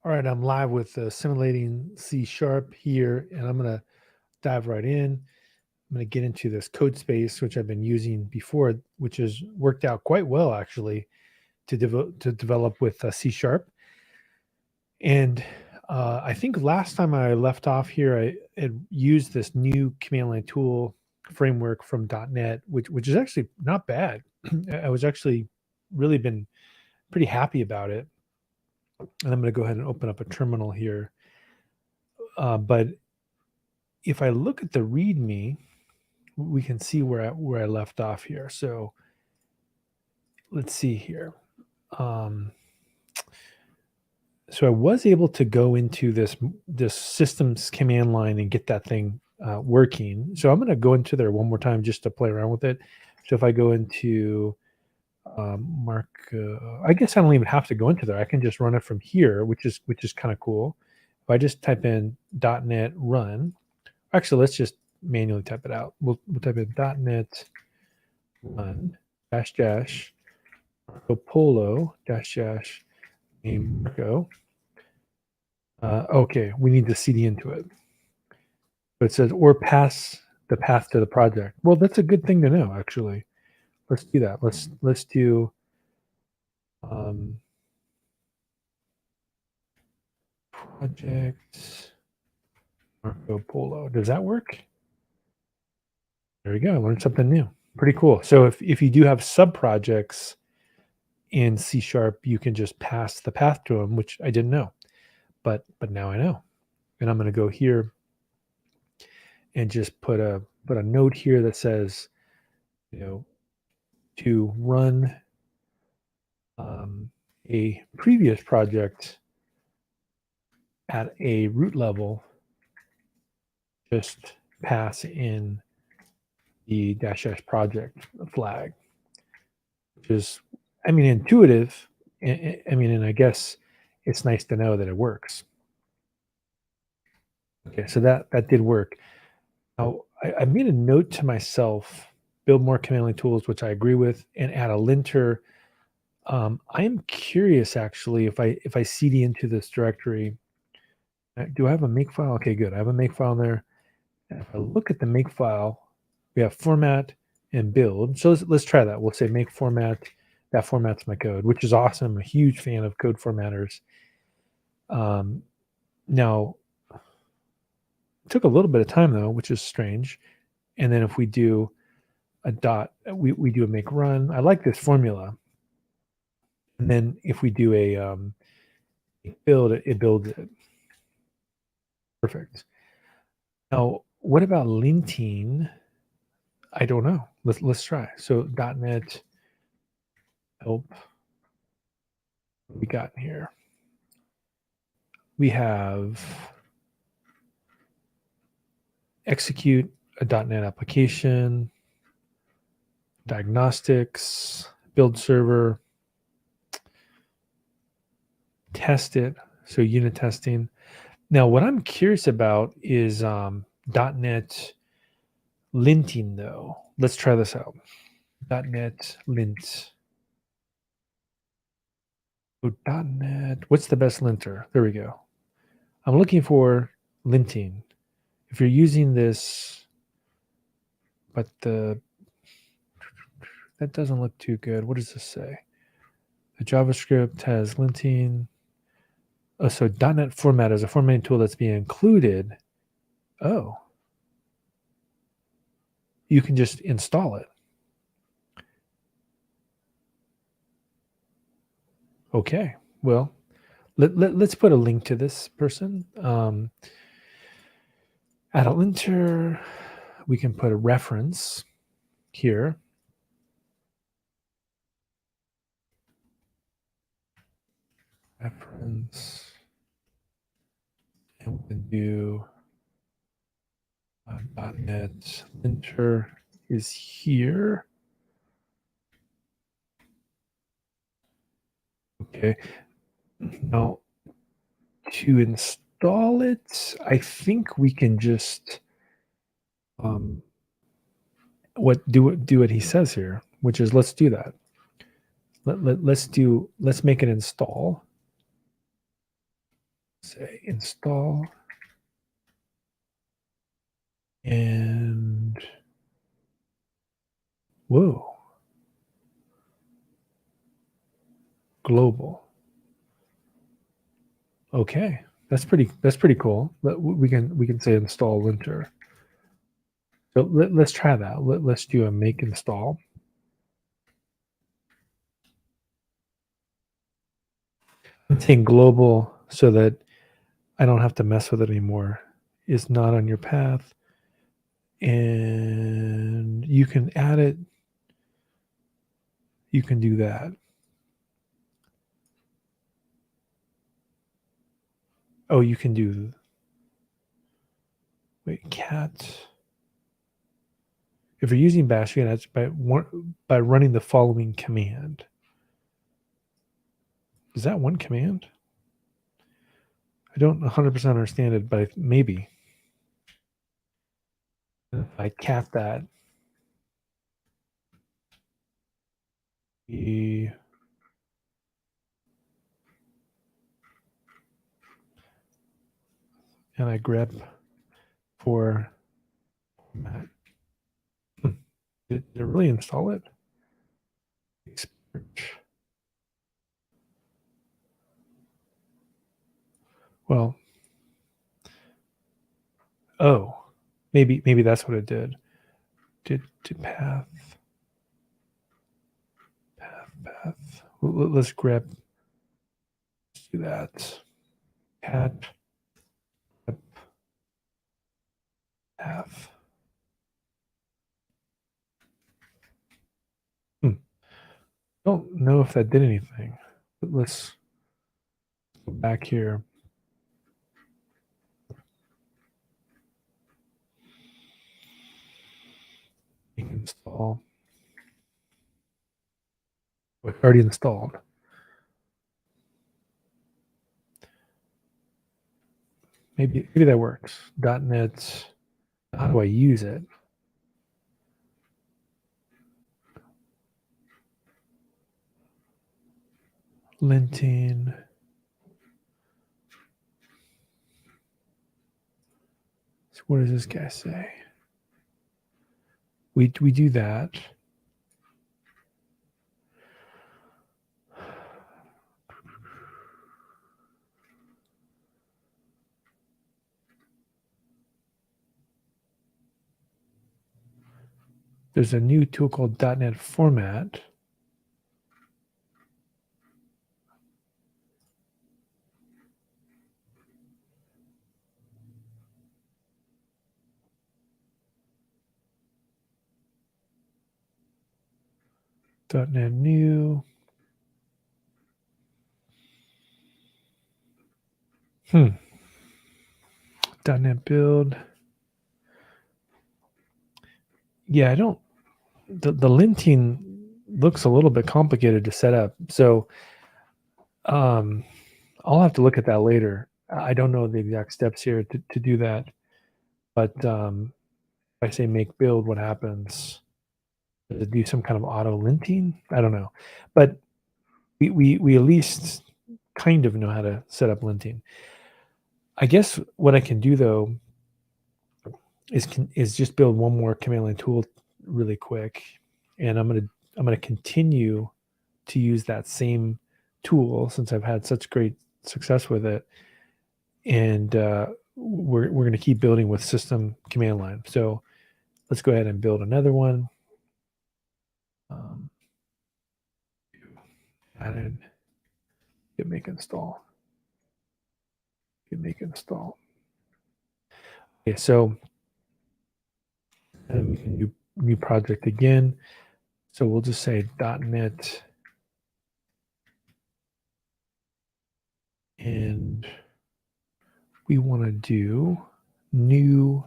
All right, I'm live with Simulating C# here, and I'm going to dive right in. I'm going to get into this code space, which I've been using before, which has worked out quite well, actually, to develop with C#. And I think last time I left off here, I had used this new command line tool framework from .NET, which is actually not bad. I was actually really been pretty happy about it. And I'm going to go ahead and open up a terminal here. But if I look at the README, we can see where I left off here. So let's see here. So I was able to go into this systems command line and get that thing working. So I'm going to go into there one more time just to play around with it. So if I go into I guess I don't even have to go into there. I can just run it from here, which is kind of cool. If I just type in .NET run, actually let's just manually type it out. We'll type in .NET run dash Polo dash name Marco. Okay, we need to CD into it. So it says or pass the path to the project. Well, that's a good thing to know, actually. Let's do that. Let's do project Marco Polo. Does that work? There we go. I learned something new. Pretty cool. So if you do have sub projects in C#, you can just pass the path to them, which I didn't know, but now I know. And I'm going to go here and just put a note here that says, to run a previous project at a root level, just pass in the -- project flag, which is, intuitive. And I guess it's nice to know that it works. Okay, so that did work. Now, I made a note to myself, build more command line tools, which I agree with, and add a linter. I am curious, actually, if I cd into this directory, do I have a make file? Okay, good. I have a make file there. And if I look at the make file, we have format and build. So let's try that. We'll say make format. That formats my code, which is awesome. I'm a huge fan of code formatters. Now, it took a little bit of time, though, which is strange. And then if we do a dot, we do a make run. I like this formula. And then if we do a build, it builds it. Perfect. Now, what about linting? I don't know. Let's try. So .NET help. What we got in here? We have execute a .NET application, diagnostics, build server, test it. So unit testing. Now, what I'm curious about is .NET linting, though. Let's try this out. .NET lint. So .NET, what's the best linter? There we go. I'm looking for linting. If you're using this, but that doesn't look too good. What does this say? The JavaScript has linting. Oh, so .NET format is a formatting tool that's being included. Oh. You can just install it. Okay. Well, let's put a link to this person. Add a linter. We can put a reference here. Reference. And we can do .NET linter is here. Okay. Now, to install it, I think we can just do what he says here, which is let's do that. Let's make an install. say install and whoa, global. Okay, that's pretty cool. We can say install linter. So let's try that. Let's do a make install. I'm saying global so that I don't have to mess with it anymore. Is not on your path, and you can add it. You can do that. Oh, you can do. Wait, cat. If you're using bash, you can add by running the following command. Is that one command? I don't 100% understand it, but maybe. If I cat that, and I grep for format. Did it really install it? Well, oh, maybe that's what it did. Did path. Let's grep. Let's do that. Cat path. Don't know if that did anything. But let's go back here. Install. Oh, it's already installed. Maybe that works. .NET. How do I use it? Linting. So what does this guy say? We do that. There's a new tool called .NET Format. .NET New. .NET Build. Yeah, I don't. The linting looks a little bit complicated to set up. So I'll have to look at that later. I don't know the exact steps here to do that. But if I say make build, what happens? Does it do some kind of auto linting? I don't know. But we at least kind of know how to set up linting. I guess what I can do though is just build one more command line tool really quick, and I'm gonna continue to use that same tool since I've had such great success with it, and we're going to keep building with system command line. So let's go ahead and build another one. Added git make install. Git make install. Okay, so we can do new project again. So we'll just say .NET and we want to do new,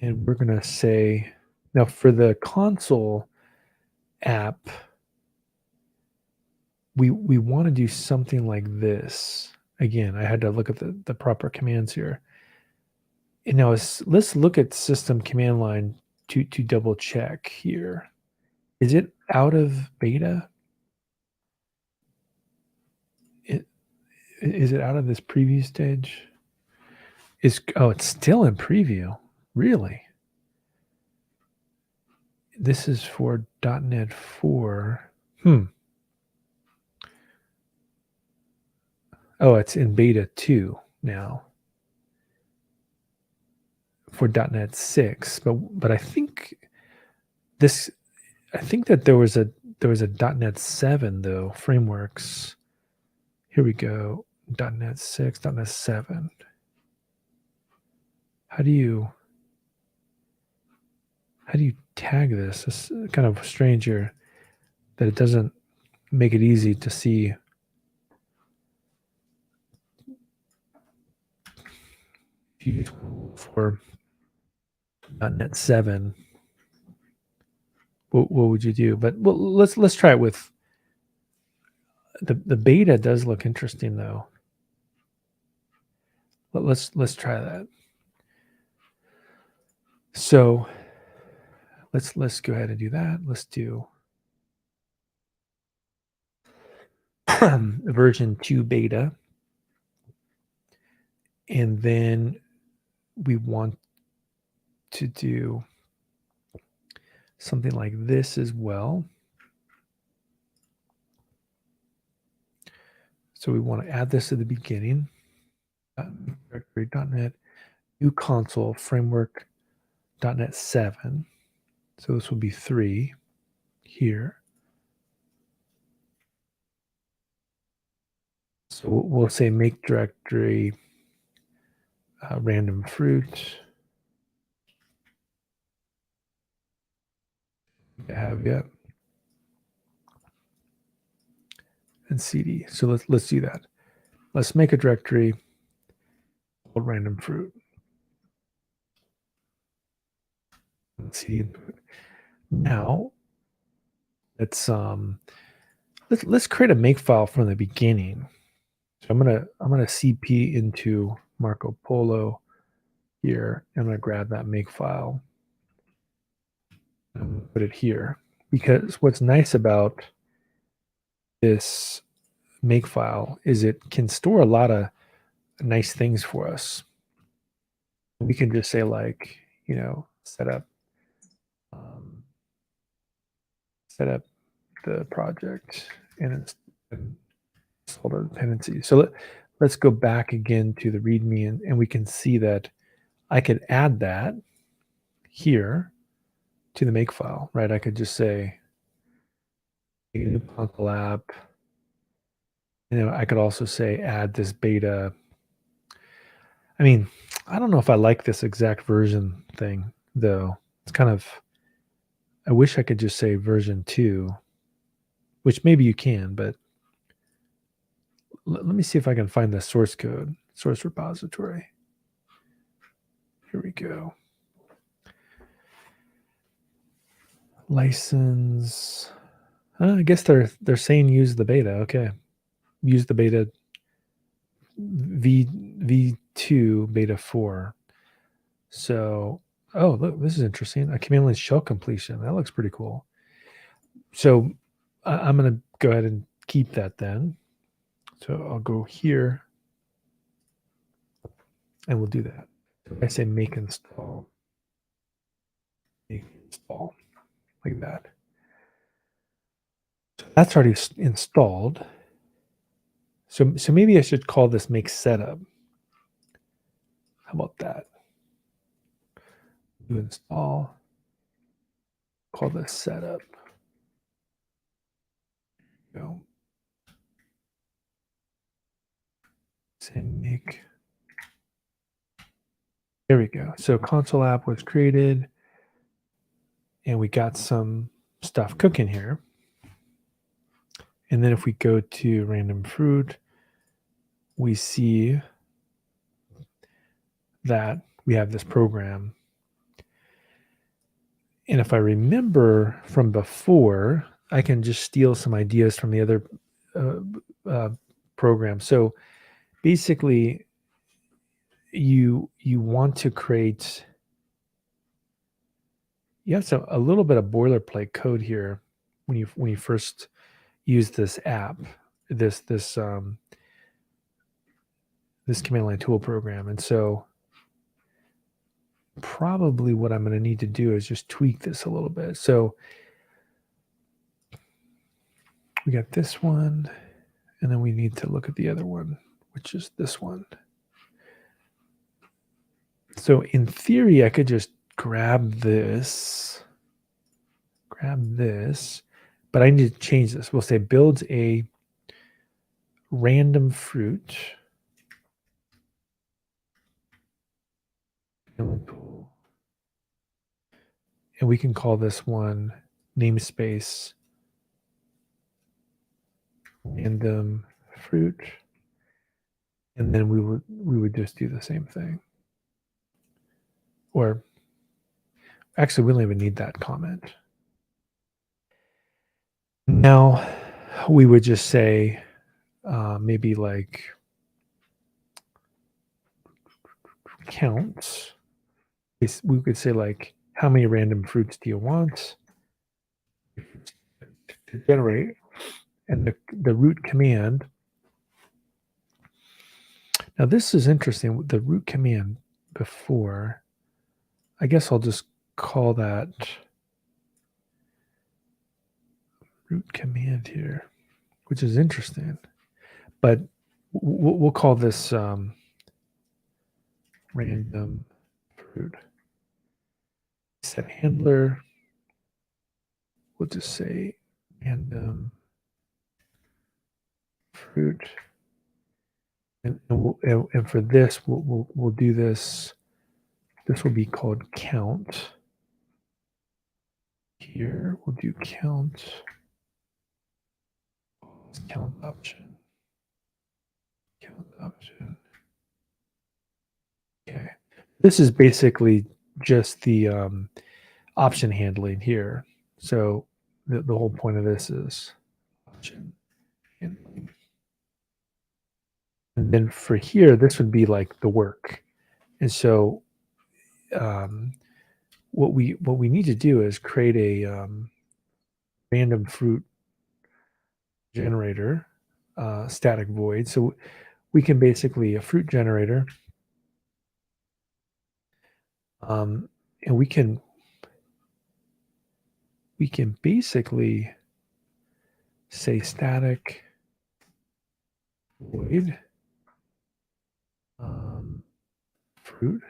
and we're going to say, now for the console app, we want to do something like this. Again, I had to look at the proper commands here. And now let's look at system command line to double check here. Is it out of beta? Is it out of this preview stage? It's still in preview. Really? This is for .NET 4. Oh, it's in beta 2 now for .NET 6. But I think that there was a .NET 7 though, frameworks. Here we go. .NET 6, .NET 7. How do you tag this? It's kind of strange here that it doesn't make it easy to see. For .NET 7, what would you do? But let's try it with the beta. Does look interesting though. Let's try that. So let's go ahead and do that. Let's do version 2 beta, and then we want to do something like this as well. So we want to add this to the beginning. Directory.NET new console framework .NET 7. So this will be 3 here. So we'll say make directory random fruit. Have yet. And CD. So let's do that. Let's make a directory called random fruit. CD. Now let's create a makefile from the beginning. So I'm gonna CP into Marco Polo here. I'm gonna grab that makefile and put it here, because what's nice about this makefile is it can store a lot of nice things for us. We can just say like, set up the project and install the dependency. So let's go back again to the README, and we can see that I could add that here to the makefile, right? I could just say a new console app. I could also say add this beta. I mean, I don't know if I like this exact version thing though. It's kind of, I wish I could just say version 2, which maybe you can, but let me see if I can find the source code, source repository. Here we go. License. I guess they're saying use the beta. Okay, use the beta v2 beta 4. So, oh look, this is interesting. A command line shell completion. That looks pretty cool. So I'm going to go ahead and keep that then. So I'll go here and we'll do that. So I say make install like that. So that's already installed. So maybe I should call this make setup. How about that? Do install. Call this setup. Go. Say make. There we go. So console app was created, and we got some stuff cooking here. And then if we go to random fruit, we see that we have this program. And if I remember from before, I can just steal some ideas from the other program. So basically, you want to create, you have a little bit of boilerplate code here when you first use this app, this this command line tool program. And so probably what I'm going to need to do is just tweak this a little bit. So we got this one, and then we need to look at the other one, which is this one. So in theory, I could just grab this, but I need to change this. We'll say builds a random fruit. And we can call this one namespace random fruit. And then we would just do the same thing. Or actually, we don't even need that comment. Now we would just say maybe like count. We could say like, how many random fruits do you want to generate? And the root command. Now this is interesting. The root command before, I guess I'll just call that root command here, which is interesting. But we'll call this random fruit. Set handler. We'll just say random fruit. And for this, we'll do this. This will be called count. Here we'll do count. Count option. Count option. Okay. This is basically just the option handling here. So the whole point of this is option handling. And then for here, this would be like the work. And so what we need to do is create a random fruit generator, static void. So we can basically a fruit generator, and we can basically say static void fruit.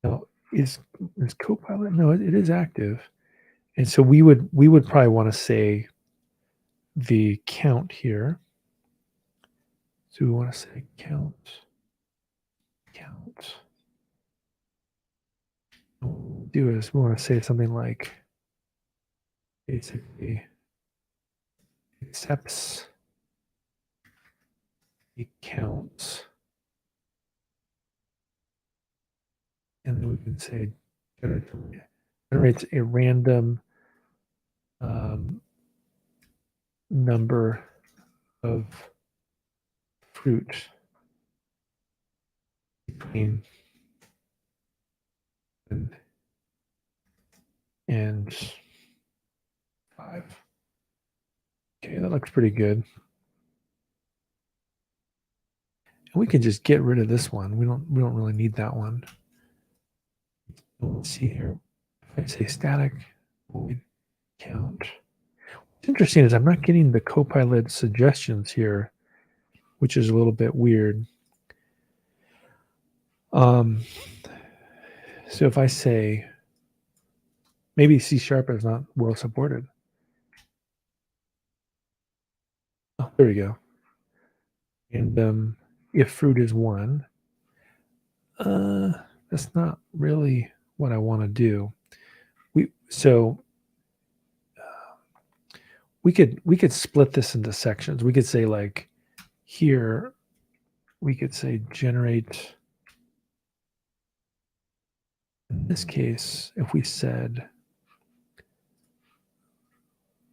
Now is Copilot? No, it is active, and so we would probably want to say the count here. So we want to say count. What we'll do is we want to say something like basically accepts the counts, and then we can say generates a random number of fruit between and 5. Okay, that looks pretty good. And we can just get rid of this one. We don't really need that one. Let's see here. If I say static void count. What's interesting is I'm not getting the Copilot suggestions here, which is a little bit weird. So if I say maybe C# is not well supported. Oh, there we go. And if fruit is 1, that's not really what I want to do. We could split this into sections. We could say like here, we could say generate. In this case, if we said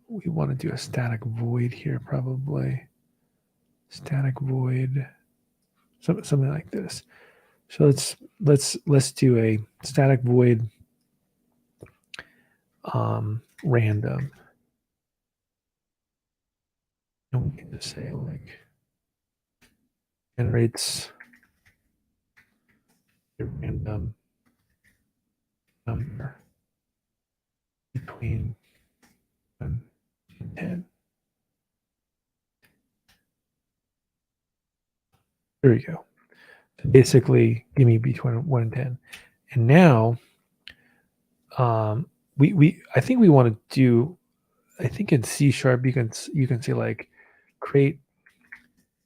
we want to do a static void here, probably static void, something like this. So let's do a static void random, and we can just say like generates a random number between 1 and 10. There we go. So basically, give me between 1 and 10. And now, I think we want to do. I think in C# you can say like create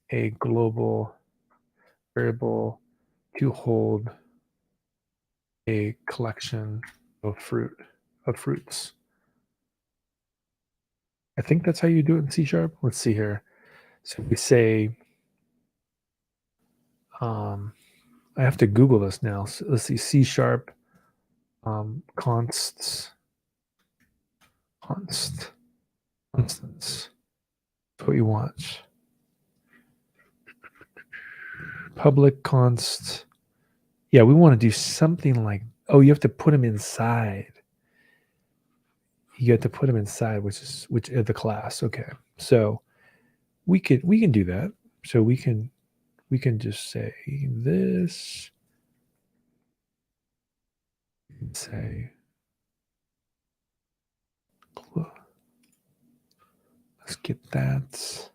a global variable to hold a collection of fruits. I think that's how you do it in C#. Let's see here. So we say, I have to Google this now. So let's see, C#, constants. That's what you want. Public const. Yeah, we want to do something like, oh, you have to put them inside. You have to put them inside, which is the class. Okay, so we can do that. So we can just say this. Say, let's get that.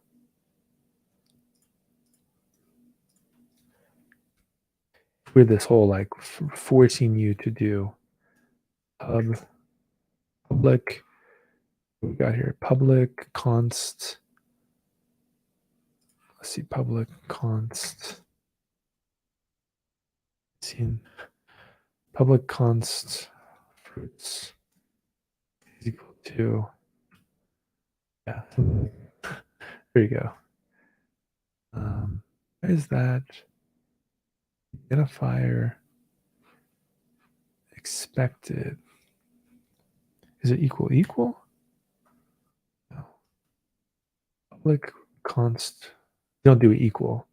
With this whole like forcing you to do public. What we got here? Public const. Let's see, public const. Public const fruits is equal to, yeah. There you go. What is that? Identifier expected. Is it equal? No. Public const. Don't do equal.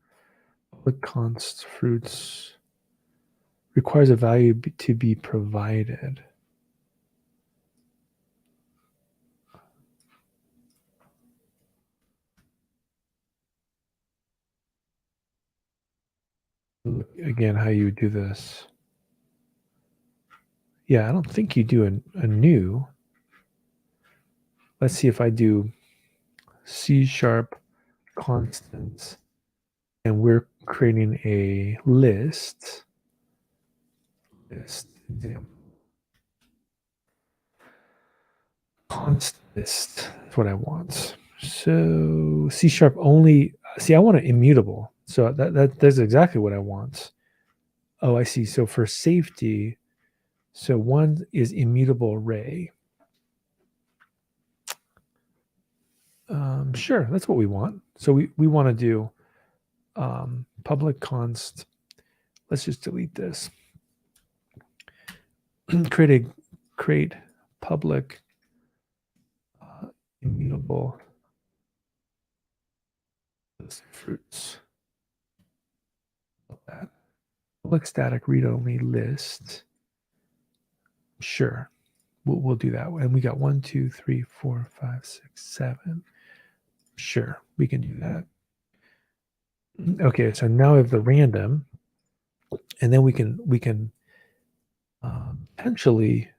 Public const fruits requires a value to be provided. Again, how you do this. Yeah, I don't think you do a new. Let's see if I do C# constants, and we're creating a list. Const list is what I want. So C# only. See, I want it immutable. So that's exactly what I want. Oh, I see. So for safety, so one is immutable array. Sure, that's what we want. So we want to do public const. Let's just delete this. create public immutable fruits. That public static read only list. Sure, we'll do that. And we got 1, 2, 3, 4, 5, 6, 7. Sure, we can do that. Okay, so now we have the random, and then we can potentially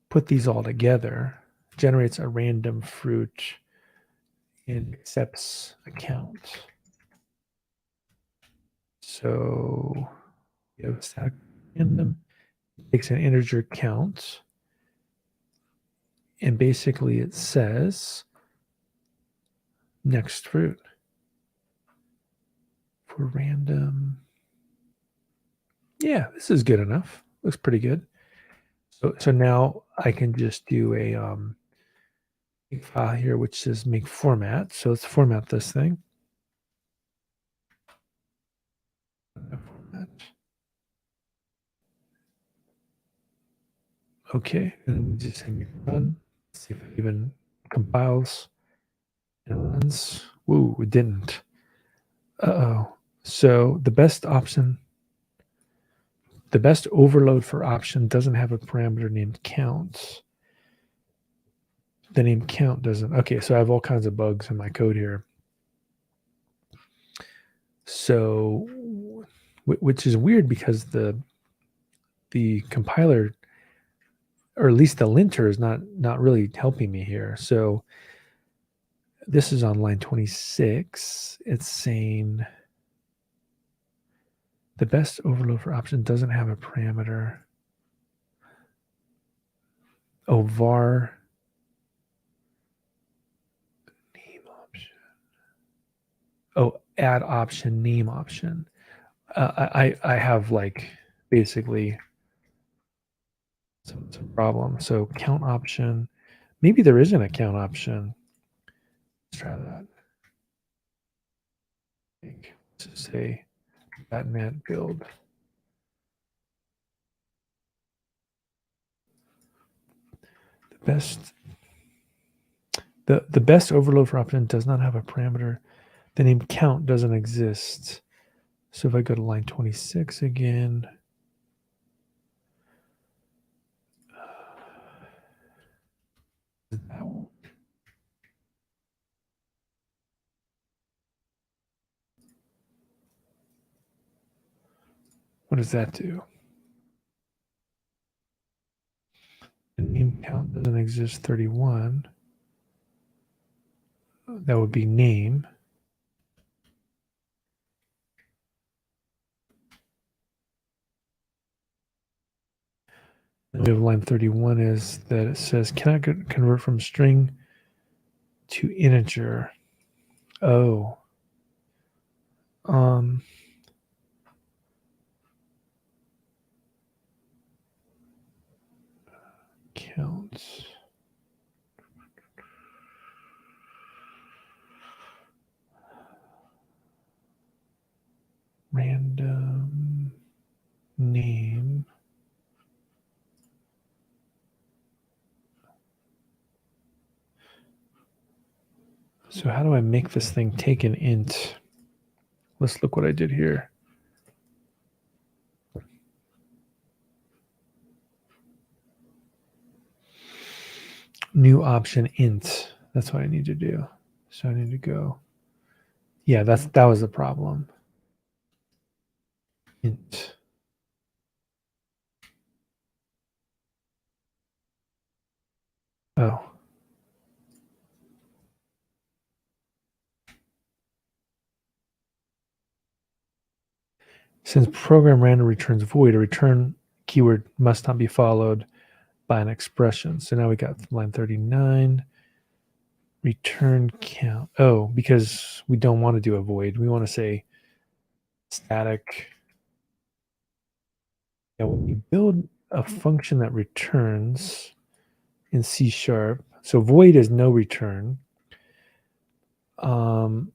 put these all together. Generates a random fruit and accepts a count. So we have a static random, takes an integer count, and basically it says next fruit for random. Yeah, this is good enough. Looks pretty good. So now I can just do a file here which says make format. So let's format this thing. Okay, and just hit run. See if it even compiles and runs. Woo, it didn't. Uh-oh. So the best overload for option doesn't have a parameter named count. The name count doesn't. Okay, so I have all kinds of bugs in my code here. So, which is weird because the compiler, or at least the linter, is not really helping me here. So this is on line 26. It's saying the best overloader option doesn't have a parameter. Oh, var name option. Oh, add option, name option. I have like basically it's a problem. So count option. Maybe there isn't a count option. Let's try that. Let's say .NET build. The best overload for option does not have a parameter. The name count doesn't exist. So if I go to line 26 again, what does that do? The name count doesn't exist. 31. That would be name. And we have line 31 is that it says cannot convert from string to integer. Oh. Counts. Random name. So how do I make this thing take an int? Let's look what I did here. New option int. That's what I need to do. So I need to go. Yeah, that was the problem. Int. Oh. Since program random returns void, a return keyword must not be followed by an expression. So now we got line 39. Return count. Oh, because we don't want to do a void. We want to say static. Yeah, when you build a function that returns in C#, so void is no return. I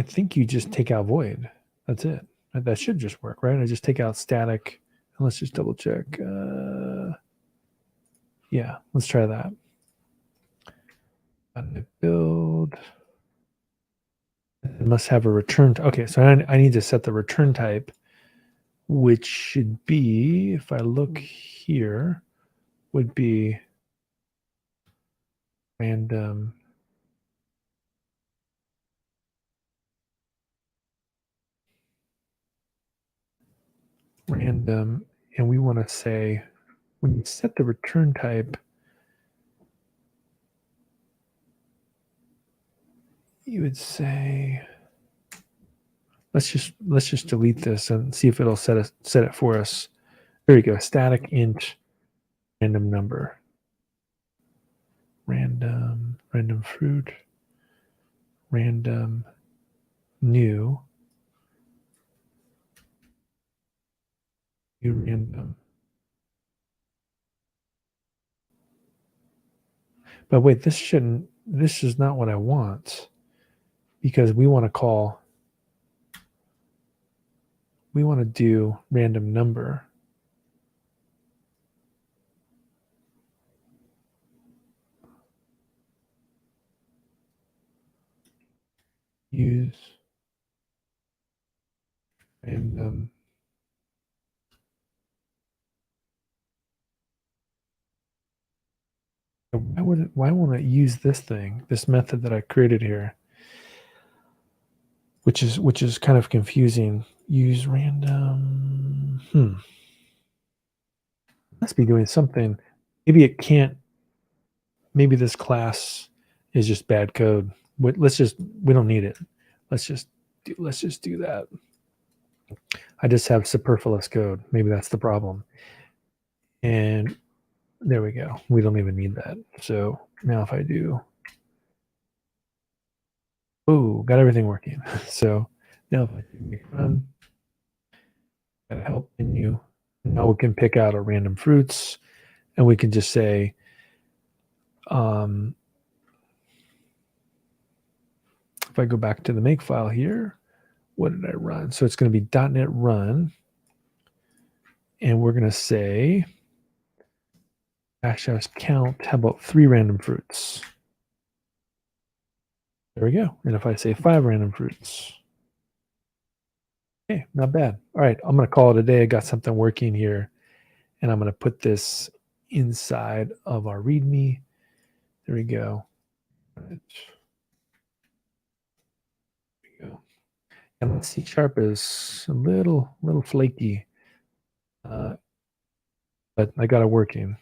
think you just take out void. That's it. That should just work, right? I just take out static. And let's just double check. Yeah, let's try that. Build. It must have a return. Okay, so I need to set the return type, which should be, if I look here, would be random. Random, and we want to say, when you set the return type, you would say, let's just delete this and see if it'll set it for us. There you go. Static int random number. Random fruit. Random new random. But wait, this is not what I want, because we want to do random number. Use random. Why won't it use this thing, this method that I created here? which is kind of confusing. Use random. Must be doing something. Maybe it can't. Maybe this class is just bad code. We don't need it. Let's just do that. I just have superfluous code. Maybe that's the problem. And there we go. We don't even need that. So now if I do, oh, got everything working. So now if I do run, got a help menu. Now we can pick out our random fruits, and we can just say, if I go back to the make file here, what did I run? So it's going to be .NET run, and we're going to say --house count. How about 3 random fruits? There we go. And if I say 5 random fruits, okay, not bad. All right, I'm going to call it a day. I got something working here, and I'm going to put this inside of our README. There we go. There we go. And C# is a little flaky, but I got it working.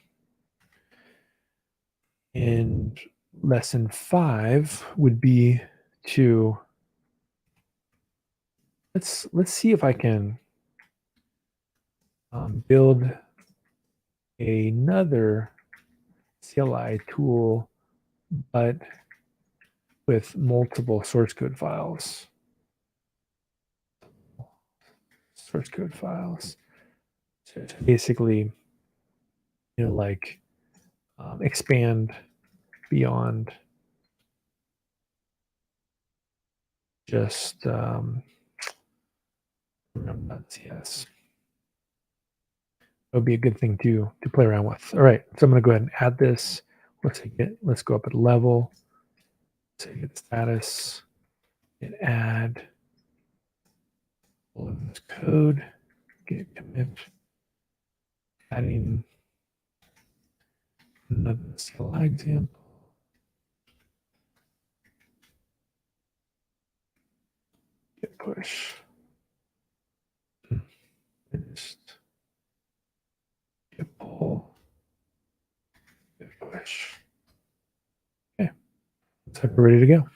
And lesson 5 would be to let's see if I can build another CLI tool, but with multiple source code files. Source code files. So to basically, like expand beyond just .cs. That would be a good thing to play around with. All right, so I'm going to go ahead and add this. Let's go up at level. Say get status and add all of this code. Get commit. Adding another CLI example. Git push. Just git pull. Git push. Okay, looks like we're ready to go.